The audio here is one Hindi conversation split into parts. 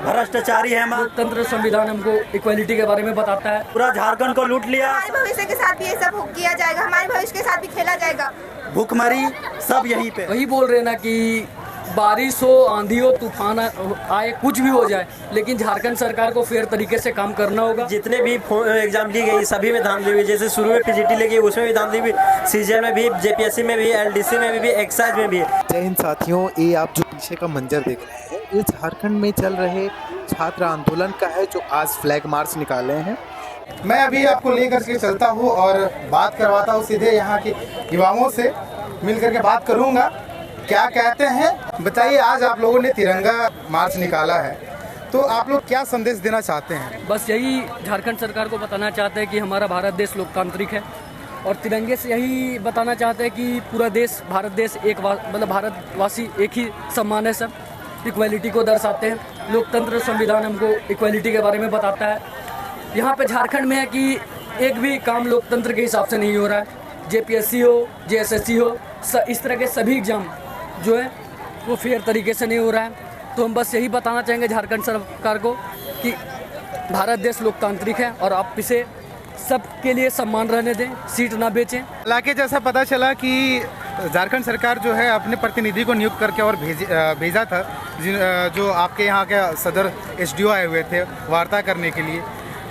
भ्रष्टाचारी है। लोकतंत्र संविधान हमको इक्वालिटी के बारे में बताता है। पूरा झारखंड को लूट लिया। हमारे भविष्य के साथ भी ये सब किया जाएगा, हमारे भविष्य के साथ भी खेला जाएगा। भूखमरी सब यहीं पे। वही बोल रहे ना कि बारिश हो, आंधी हो, तूफान आए, कुछ भी हो जाए, लेकिन झारखंड सरकार को फेयर तरीके से काम करना होगा। जितने भी एग्जाम ली गई सभी में धांधली हुई। जैसे शुरू में पीजीटी ली गई उसमें भी धांधली हुई, सीजीएल में भी, जेपीएससी में भी, एलडीसी में भी, एक्साइज में भी। जय हिंद साथियों, ये आप जो पीछे का मंजर देख रहे हैं ये झारखंड में चल रहे छात्र आंदोलन का है, जो आज फ्लैग मार्च निकाले हैं। मैं अभी आपको लेकर के चलता हूँ और बात करवाता हूँ सीधे यहाँ के युवाओं से, मिल करके बात करूँगा क्या कहते हैं। बताइए, आज आप लोगों ने तिरंगा मार्च निकाला है, तो आप लोग क्या संदेश देना चाहते हैं? बस यही झारखंड सरकार को बताना चाहते हैं कि हमारा भारत देश लोकतांत्रिक है, और तिरंगे से यही बताना चाहते हैं कि पूरा देश, भारत देश एक मतलब भारतवासी एक ही सम्मान है, सब इक्वालिटी को दर्शाते हैं। लोकतंत्र संविधान हमको इक्वालिटी के बारे में बताता है। यहाँ पे झारखंड में है कि एक भी काम लोकतंत्र के हिसाब से नहीं हो रहा है। जेपीएससी हो, जेएसएससी हो, इस तरह के सभी एग्जाम जो है वो फेयर तरीके से नहीं हो रहा है। तो हम बस यही बताना चाहेंगे झारखंड सरकार को कि भारत देश लोकतांत्रिक है और आप इसे सबके लिए सम्मान रहने दें, सीट ना बेचें। हालांकि जैसा पता चला कि झारखंड सरकार जो है अपने प्रतिनिधि को नियुक्त करके और भेजा था, जो आपके यहाँ के सदर एसडीओ आए हुए थे वार्ता करने के लिए।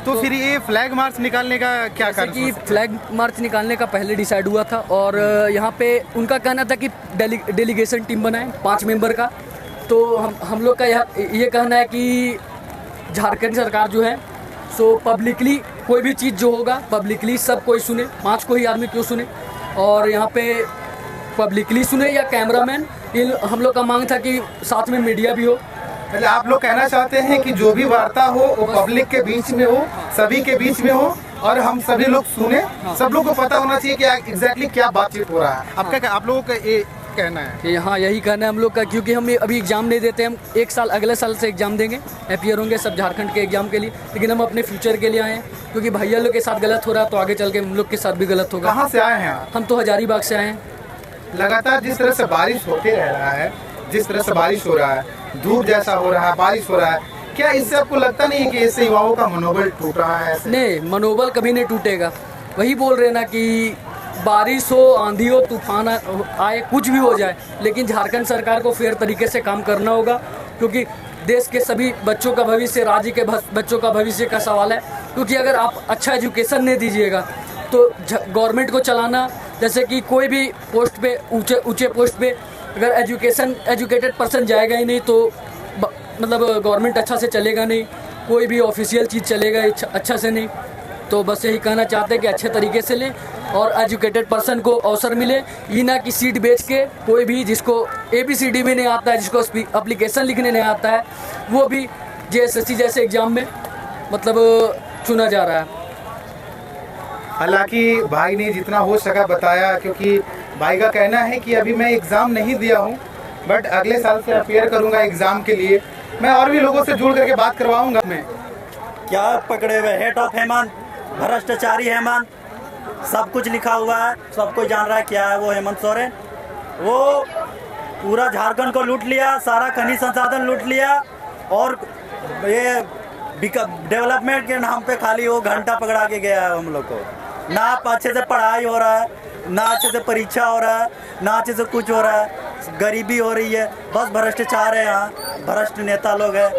तो फिर ये फ्लैग मार्च निकालने का क्या कारण? कि फ्लैग मार्च निकालने का पहले डिसाइड हुआ था, और यहाँ पे उनका कहना था कि डेलीगेशन टीम बनाएं 5 मेंबर का। तो हम लोग का ये कहना है कि झारखंड सरकार जो है सो पब्लिकली कोई भी चीज़ जो होगा पब्लिकली सब कोई सुने, 5 को ही आदमी क्यों सुने, और यहाँ पे पब्लिकली सुने या कैमरामैन। हम लोग का मांग था कि साथ में मीडिया भी हो। पहले आप लोग कहना चाहते हैं कि जो भी वार्ता हो वो पब्लिक के बीच में हो, सभी के बीच में हो, और हम सभी लोग सुने। सब लोग को पता होना चाहिए कि एग्जैक्टली क्या बातचीत हो रहा है। आपका आप लोगों का ये कहना है कि हाँ, यही कहना है हम लोग का, क्योंकि हम अभी एग्जाम नहीं देते। हम एक साल अगले साल से एग्जाम देंगे, अपीयर होंगे सब झारखंड के एग्जाम के लिए, लेकिन हम अपने फ्यूचर के लिए आए हैं। क्योंकि भैया लोग के साथ गलत हो रहा है तो आगे चल के हम लोग के साथ भी गलत होगा। कहाँ से आए हैं आप? हम तो हजारीबाग से आए हैं। लगातार जिस तरह से बारिश होते रह रहा है, जिस तरह से बारिश हो रहा है, धूप जैसा हो रहा है, बारिश हो रहा है, क्या इससे आपको लगता नहीं है कि इससे युवाओं का मनोबल टूट रहा है? नहीं, मनोबल कभी नहीं टूटेगा। वही बोल रहे ना कि बारिश हो, आंधी हो, तूफान आए, कुछ भी हो जाए, लेकिन झारखंड सरकार को फेयर तरीके से काम करना होगा। क्योंकि देश के सभी बच्चों का भविष्य, राज्य के बच्चों का भविष्य का सवाल है। क्योंकि अगर आप अच्छा एजुकेशन नहीं दीजिएगा तो गवर्नमेंट को चलाना, जैसे कि कोई भी पोस्ट पे, ऊंचे पोस्ट पे अगर एजुकेटेड पर्सन जाएगा ही नहीं तो मतलब गवर्नमेंट अच्छा से चलेगा नहीं, कोई भी ऑफिशियल चीज़ चलेगा अच्छा से नहीं। तो बस यही कहना चाहते हैं कि अच्छे तरीके से लें और एजुकेटेड पर्सन को अवसर मिले, ये ना कि सीट बेच के कोई भी जिसको ABCD भी नहीं आता है, जिसको एप्लीकेशन लिखने नहीं आता है, वो भी जेएसएससी जैसे एग्ज़ाम में मतलब चुना जा रहा है। हालांकि भाई ने जितना हो सका बताया, क्योंकि भाई का कहना है कि अभी मैं एग्ज़ाम नहीं दिया हूं, बट अगले साल से अपेयर करूंगा एग्ज़ाम के लिए। मैं और भी लोगों से जुड़ करके बात करवाऊंगा। मैं क्या पकड़े हुए हेड ऑफ हेमंत, भ्रष्टाचारी हेमंत, सब कुछ लिखा हुआ है, सब कोई जान रहा है क्या है वो हेमंत सोरेन। वो पूरा झारखंड को लूट लिया, सारा खनिज संसाधन लूट लिया, और ये डेवलपमेंट के नाम पे खाली वो घंटा पकड़ा के गया है हम लोग को। ना अच्छे से पढ़ाई हो रहा है, ना अच्छे से परीक्षा हो रहा है, ना अच्छे से कुछ हो रहा है, गरीबी हो रही है, बस भ्रष्टाचार है। यहाँ भ्रष्ट नेता लोग हैं।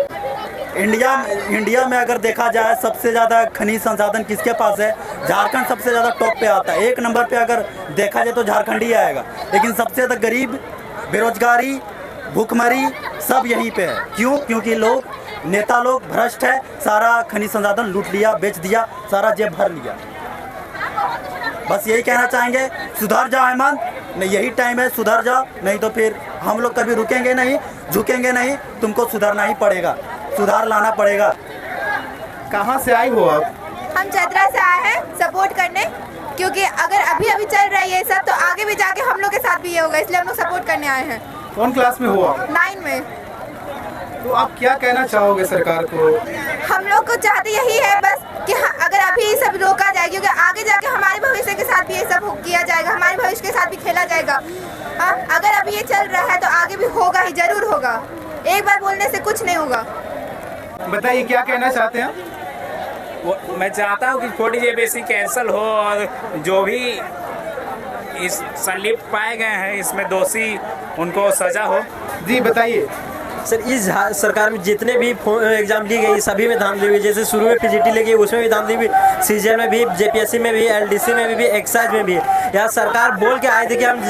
इंडिया में अगर देखा जाए सबसे ज़्यादा खनिज संसाधन किसके पास है? झारखंड सबसे ज़्यादा टॉप पे आता है। 1 नंबर पे अगर देखा जाए तो झारखंड ही आएगा, लेकिन सबसे ज़्यादा गरीब, बेरोजगारी, भूखमरी सब यहीं पे है। क्यों? क्योंकि नेता लोग भ्रष्ट है, सारा खनिज संसाधन लूट लिया, बेच दिया, सारा जेब भर लिया। बस यही कहना चाहेंगे, सुधर जाओ हेमंत, नहीं यही टाइम है, सुधर जाओ, नहीं तो फिर हम लोग कभी रुकेंगे नहीं, झुकेंगे नहीं, तुमको सुधरना ही पड़ेगा, सुधार लाना पड़ेगा। कहाँ से आई हो आप? हम चतरा से आए हैं सपोर्ट करने, क्योंकि अगर अभी चल रहा है ये सब तो आगे भी जाके हम लोग के साथ भी ये होगा, इसलिए हम लोग सपोर्ट करने आए हैं। कौन क्लास में हो आप? 9 में। तो आप क्या कहना चाहोगे सरकार को? हम लोग को चाहते यही है बस कि अगर अभी ये सब रोका जाए, क्योंकि आगे जाके हमारे भविष्य के साथ भी ये सब किया जाएगा, हमारे भविष्य के साथ भी खेला जाएगा। हाँ, अगर अभी ये चल रहा है तो आगे भी होगा ही, जरूर होगा। एक बार बोलने से कुछ नहीं होगा। बताइए क्या कहना चाहते हैं? मैं चाहता हूँ कि 40JBC कैंसिल हो और जो भी इस संलिप्त पाए गए हैं इसमें दोषी उनको सजा हो। जी बताइए। सर इस सरकार में जितने भी एग्जाम ली गई सभी में धांधली हुई, जैसे शुरू में पीजीटी ली गई उसमें भी धांधली हुई, सीजीएल में भी, जेपीएससी में भी, एलडीसी में भी, एक्साइज में भी। यहाँ सरकार बोल के आए थे कि हम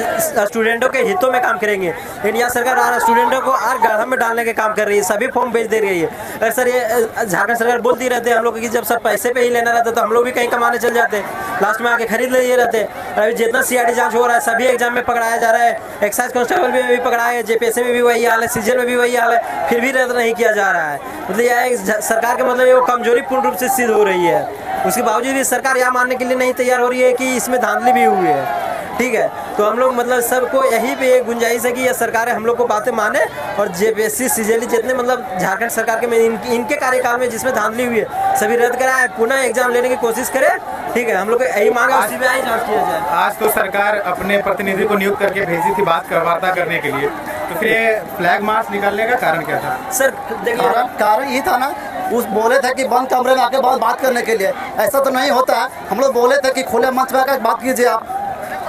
स्टूडेंटों के हितों में काम करेंगे, लेकिन यहाँ सरकार स्टूडेंटों को और गढ़ा में डालने के काम कर रही है, सभी फॉर्म भेज दे रही है। सर ये झारखंड सरकार बोलती रहते हैं हम लोग कि जब सब पैसे पे ही लेना रहता तो हम लोग भी कहीं कमाने चल जाते, लास्ट में आके खरीद लिए रहते। अभी जितना सीआईडी जांच हो रहा है सभी एग्जाम में पकड़ाया जा रहा है, एक्साइज कांस्टेबल में भी पकड़ाया है, जेपीएससी में भी वही हाल है, सीजीएल में भी वही हाल है, फिर भी रद्द नहीं किया जा रहा है। मतलब यह सरकार के मतलब वो कमजोरी पूर्ण रूप से सिद्ध हो रही है। उसके बावजूद भी सरकार यह मानने के लिए नहीं तैयार हो रही है कि इसमें धांधली भी हुई है। ठीक है, तो हम लोग मतलब सबको यही पे गुंजाइश है कि यह सरकार हम लोग को बातें माने और जेपीएससी सीजीएल जितने मतलब झारखंड सरकार के में इनके कार्यकाल में जिसमें धांधली हुई है सभी रद्द कराए, पुनः एग्जाम लेने की कोशिश करें। ठीक है, हम लोग को यही मांग है सीबीआई जांच किया जाए। आज तो सरकार अपने प्रतिनिधि को नियुक्त करके भेजी थी बात वार्ता करने के लिए, तो फिर ये फ्लैग मार्च निकालने का कारण क्या था? सर देखिए कारण ये था ना, उस बोले थे कि बंद कमरे में आके बात करने के लिए, ऐसा तो नहीं होता है। हम लोग बोले थे कि खुले मंच में आकर बात कीजिए, आप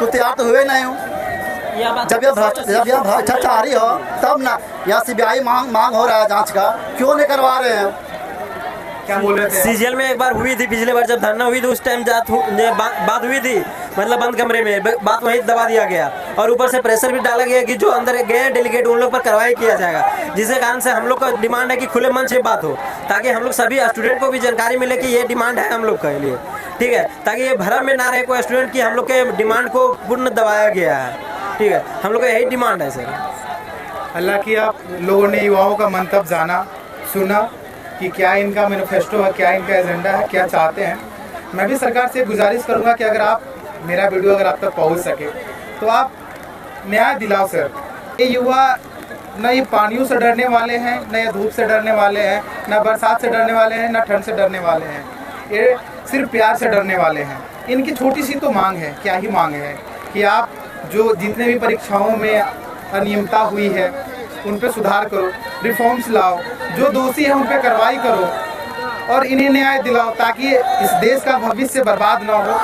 तो तैयार तो हुए नहीं हो। जब यह भ्रष्टाचारी हो तब ना, या सीबीआई मांग हो रहा है जांच का, क्यों नहीं करवा रहे हैं? क्या बोल रहे थे? सीजीएल में एक बार हुई थी, पिछले बार जब धरना हुई थी उस टाइम बात हुई थी, मतलब बंद कमरे में बात वहीं दबा दिया गया और ऊपर से प्रेशर भी डाला गया कि जो अंदर गए डेलीगेट उन लोग पर कार्रवाई किया जाएगा, जिसके कारण से हम लोग का डिमांड है कि खुले मन से बात हो, ताकि हम लोग सभी स्टूडेंट को भी जानकारी मिले कि ये डिमांड है हम लोग के लिए। ठीक है, ताकि ये भ्रम में ना रहे कोई स्टूडेंट की हम लोग के डिमांड को पूर्ण दबाया गया है। ठीक है, हम लोग का यही डिमांड है सर। अल्लाह की आप लोगों ने युवाओं का मंतव्य जाना, सुना कि क्या इनका मैनिफेस्टो है, क्या इनका एजेंडा है, क्या चाहते हैं। मैं भी सरकार से गुजारिश करूंगा कि अगर आप मेरा वीडियो अगर आप तक पहुंच सके तो आप न्याय दिलाओ सर। ये युवा न ये पानियों से डरने वाले हैं, न ये धूप से डरने वाले हैं, न बरसात से डरने वाले हैं, न ठंड से डरने वाले हैं, ये सिर्फ प्यार से डरने वाले हैं। इनकी छोटी सी तो मांग है, क्या ही मांग है कि आप जो जितने भी परीक्षाओं में अनियमितता हुई है उन पे सुधार करो, रिफॉर्म्स लाओ, जो दोषी है उन पे कार्रवाई करो और इन्हें न्याय दिलाओ, ताकि इस देश का भविष्य बर्बाद ना हो।